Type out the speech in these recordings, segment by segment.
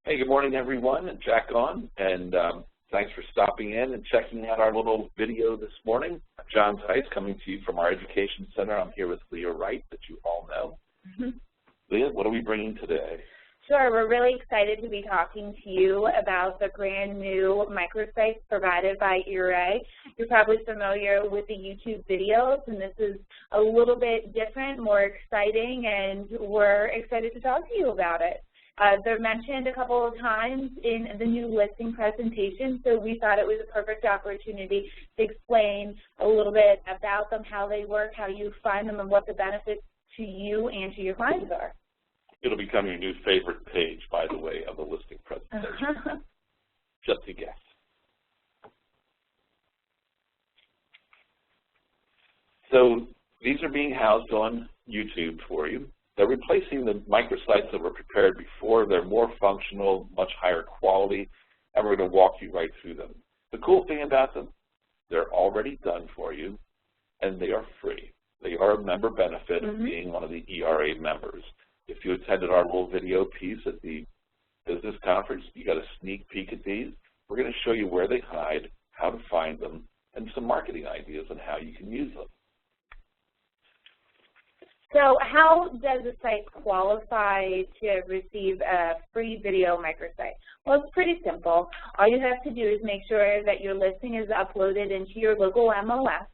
Hey, good morning, everyone. Jack on, and thanks for stopping in and checking out our little video this morning. John Tice coming to you from our Education Center. I'm here with Leah Wright, that you all know. Leah, what are we bringing today? Sure. We're really excited to be talking to you about the brand new microsites provided by ERA. You're probably familiar with the YouTube videos, and this is a little bit different, more exciting, and we're excited to talk to you about it. They're mentioned a couple of times in the new listing presentation, so we thought it was a perfect opportunity to explain a little bit about them, how they work, how you find them, and what the benefits to you and to your clients are. It'll become your new favorite page, by the way, of the listing presentation. Just a guess. So these are being housed on YouTube for you. They're replacing the microsites that were prepared before. They're more functional, much higher quality, and we're going to walk you right through them. The cool thing about them, they're already done for you, and they are free. They are a member benefit of being one of the ERA members. If you attended our little video piece at the business conference, you got a sneak peek at these. We're going to show you where they hide, how to find them, and some marketing ideas on how you can use them. So how does a site qualify to receive a free video microsite? Well, it's pretty simple. All you have to do is make sure that your listing is uploaded into your local MLS,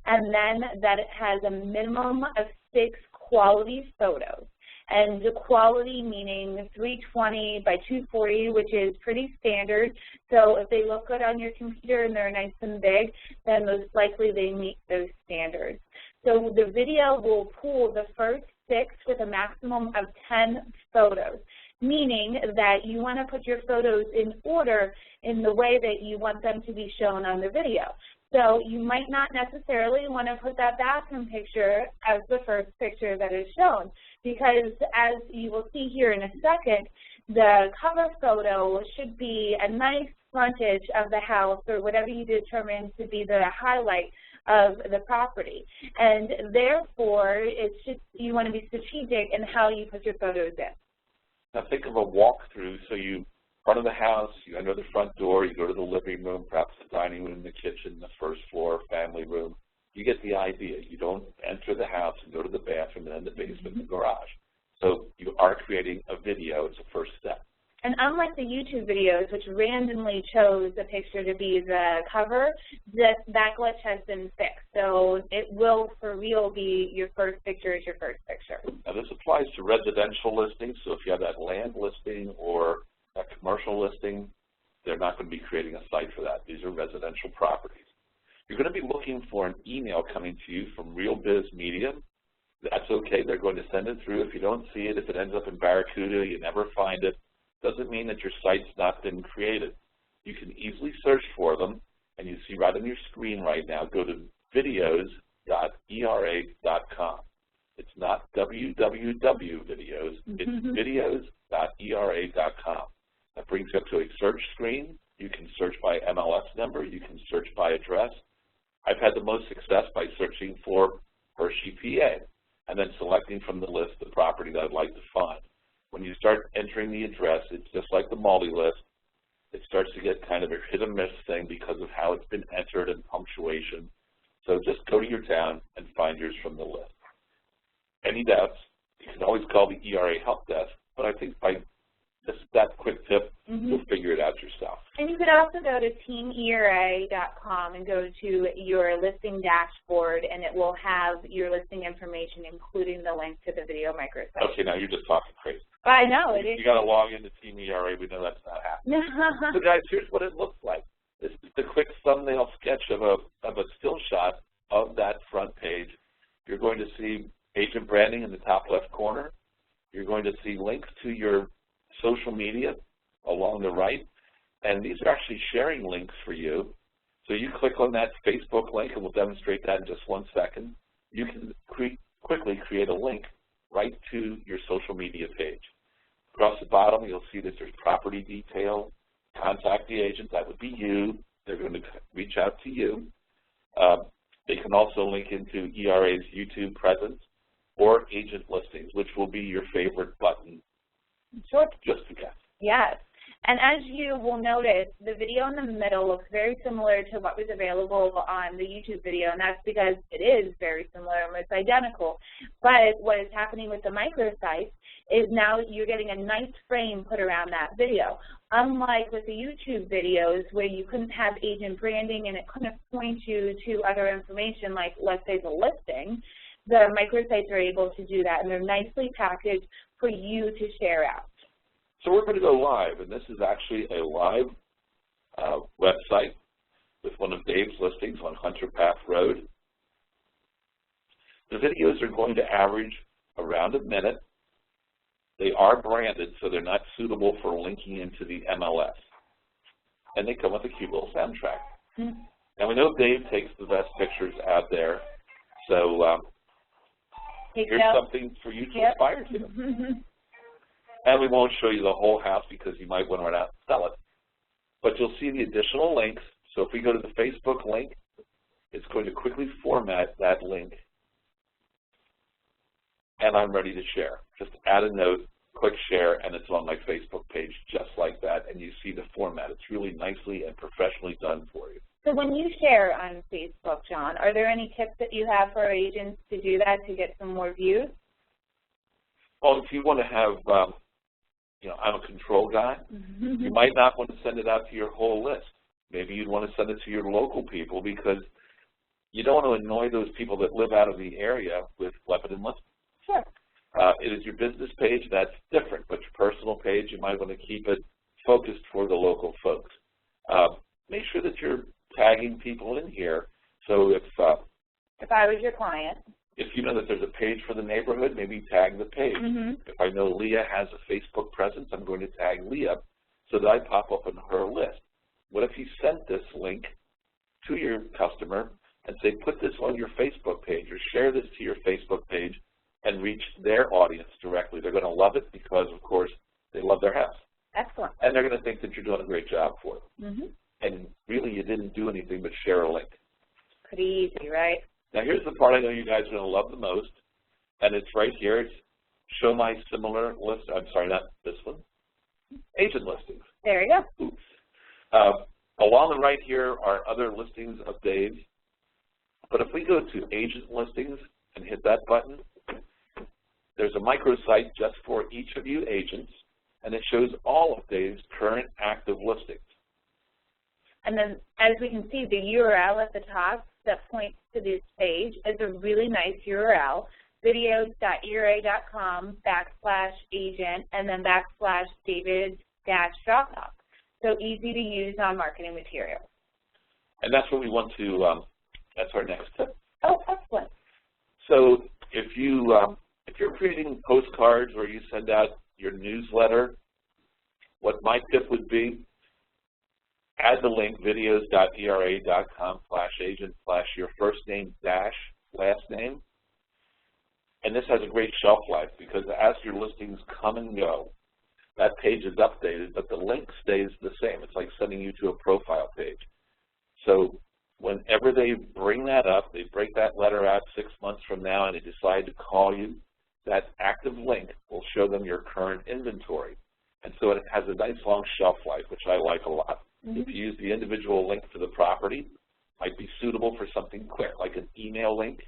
and then that it has a minimum of 6 quality photos. And the quality meaning 320 by 240, which is pretty standard. So if they look good on your computer and they're nice and big, then most likely they meet those standards. So the video will pull the first 6 with a maximum of 10 photos, meaning that you want to put your photos in order in the way that you want them to be shown on the video. So you might not necessarily want to put that bathroom picture as the first picture that is shown, because as you will see here in a second, the cover photo should be a nice frontage of the house or whatever you determine to be the highlight of the property. And therefore, it's just, you want to be strategic in how you put your photos in. Now think of a walkthrough. So you front of the house, you enter the front door, you go to the living room, perhaps the dining room, the kitchen, the first floor, family room. You get the idea. You don't enter the house and go to the bathroom and then the basement and the garage. So you are creating a video. It's a first step. And unlike the YouTube videos, which randomly chose a picture to be the cover, that glitch has been fixed. So it will, for real, be your first picture is your first picture. Now this applies to residential listings. So if you have that land listing or a commercial listing, they're not going to be creating a site for that. These are residential properties. You're going to be looking for an email coming to you from Real Biz Media. That's okay. They're going to send it through. If you don't see it, if it ends up in Barracuda, you never find it, doesn't mean that your site's not been created. You can easily search for them, and you see right on your screen right now, go to videos.era.com. It's not www videos, it's videos.era.com. That brings you up to a search screen. You can search by MLS number, you can search by address. I've had the most success by searching for Hershey, PA, and then selecting from the list the property that I'd like to find. When you start entering the address, it's just like the multi-list. It starts to get kind of a hit and miss thing because of how it's been entered and punctuation. So just go to your town and find yours from the list. Any doubts, you can always call the ERA Help Desk, but I think by just that quick tip, you'll figure it out yourself. And you could also go to teamera.com and go to your listing dashboard, and it will have your listing information, including the link to the video microsite. Okay, now you're just talking crazy. I know. It is. You got to log into Team ERA. We know that's not happening. So guys, here's what it looks like. This is the quick thumbnail sketch of a still shot of that front page. You're going to see agent branding in the top left corner. You're going to see links to your social media along the right, and these are actually sharing links for you. So you click on that Facebook link, and we'll demonstrate that in just 1 second. You can quickly create a link right to your social media page. Across the bottom, you'll see that there's property detail, contact the agent, that would be you. They're going to reach out to you. They can also link into ERA's YouTube presence or agent listings, which will be your favorite button. Sure. Just to guess. Yes. And as you will notice, the video in the middle looks very similar to what was available on the YouTube video, and that's because it is very similar, almost identical. But what is happening with the microsites is now you're getting a nice frame put around that video. Unlike with the YouTube videos where you couldn't have agent branding and it couldn't point you to other information like, let's say, the listing, the microsites are able to do that, and they're nicely packaged for you to share out. So we're going to go live, and this is actually a live website with one of Dave's listings on Hunter Path Road. The videos are going to average around a minute. They are branded, so they're not suitable for linking into the MLS. And they come with a cute little soundtrack. Mm-hmm. And we know Dave takes the best pictures out there, so here's something for you to aspire to. And we won't show you the whole house because you might want to run out and sell it. But you'll see the additional links. So if we go to the Facebook link, it's going to quickly format that link. And I'm ready to share. Just add a note, click share, and it's on my Facebook page just like that. And you see the format. It's really nicely and professionally done for you. So when you share on Facebook, John, are there any tips that you have for agents to do that to get some more views? Well, if you want to have I'm a control guy. You might not want to send it out to your whole list. Maybe you'd want to send it to your local people because you don't want to annoy those people that live out of the area with Lebanon listings. Sure. It is your business page, that's different, but your personal page, you might want to keep it focused for the local folks. Make sure that you're tagging people in here. So if I was your client, if you know that there's a page for the neighborhood, maybe tag the page. If I know Leah has a Facebook presence, I'm going to tag Leah so that I pop up on her list. What if you sent this link to your customer and say, put this on your Facebook page or share this to your Facebook page and reach their audience directly? They're going to love it because, of course, they love their house. Excellent. And they're going to think that you're doing a great job for them. And really, you didn't do anything but share a link. Pretty easy, right? Now, here's the part I know you guys are going to love the most, and it's right here. It's show my similar list. I'm sorry, not this one. Agent listings. There you go. Oops. Along the right here are other listings of Dave's. But if we go to agent listings and hit that button, there's a microsite just for each of you agents, and it shows all of Dave's current active listings. And then, as we can see, the URL at the top that points to this page is a really nice URL, videos.era.com/agent and then /David-Shawcock. So easy to use on marketing materials. And that's what we want to, that's our next tip. Oh, excellent. So if you're creating postcards or you send out your newsletter, what my tip would be, add the link videos.era.com/agent/your first name -last name. And this has a great shelf life because as your listings come and go, that page is updated, but the link stays the same. It's like sending you to a profile page. So whenever they bring that up, they break that letter out 6 months from now and they decide to call you, that active link will show them your current inventory. And so it has a nice long shelf life, which I like a lot. If you use the individual link to the property, might be suitable for something quick, like an email link,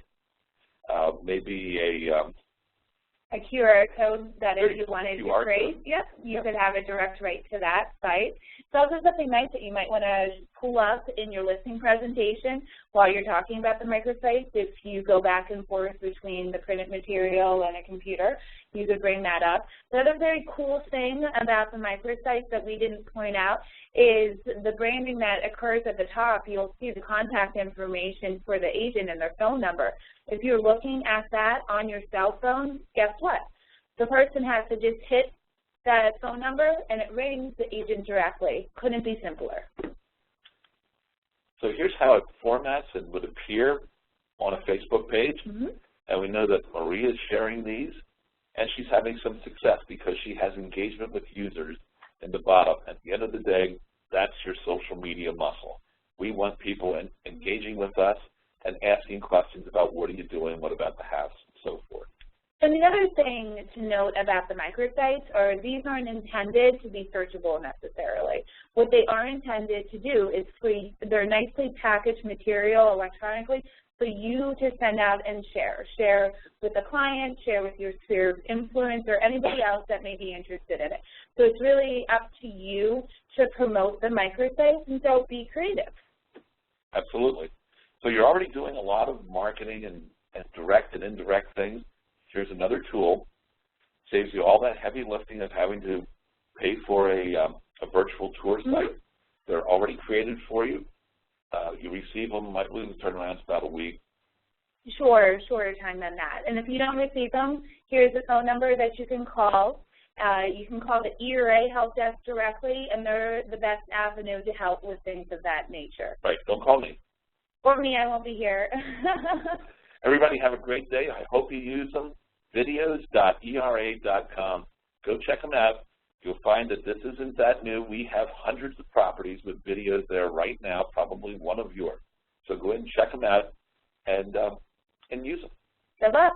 maybe a QR code that if you wanted to create, you could have a direct right to that site. It's also something nice that you might want to pull up in your listing presentation while you're talking about the microsites. If you go back and forth between the printed material and a computer, you could bring that up. The other very cool thing about the microsites that we didn't point out is the branding that occurs at the top. You'll see the contact information for the agent and their phone number. If you're looking at that on your cell phone, guess what? The person has to just hit that phone number and it rings the agent directly. Couldn't be simpler. So here's how it formats and would appear on a Facebook page. And we know that Maria is sharing these and she's having some success because she has engagement with users in the bottom. At the end of the day, that's your social media muscle. We want people engaging with us and asking questions about what are you doing, what about the house, and so forth. And the other thing to note about the microsites are these aren't intended to be searchable necessarily. What they are intended to do is they're nicely packaged material electronically for you to send out and share. Share with a client, share with your sphere of influence, or anybody else that may be interested in it. So it's really up to you to promote the microsites, and so be creative. Absolutely. So you're already doing a lot of marketing and direct and indirect things. Here's another tool. Saves you all that heavy lifting of having to pay for a virtual tour site. They're already created for you. You receive them, I believe the turnaround's about a week. Shorter time than that. And if you don't receive them, here's a phone number that you can call. You can call the ERA help desk directly, and they're the best avenue to help with things of that nature. Right, don't call me. Or me, I won't be here. Everybody have a great day. I hope you use them. Videos.era.com. Go check them out. You'll find that this isn't that new. We have hundreds of properties with videos there right now, probably one of yours. So go ahead and check them out and use them. Good luck.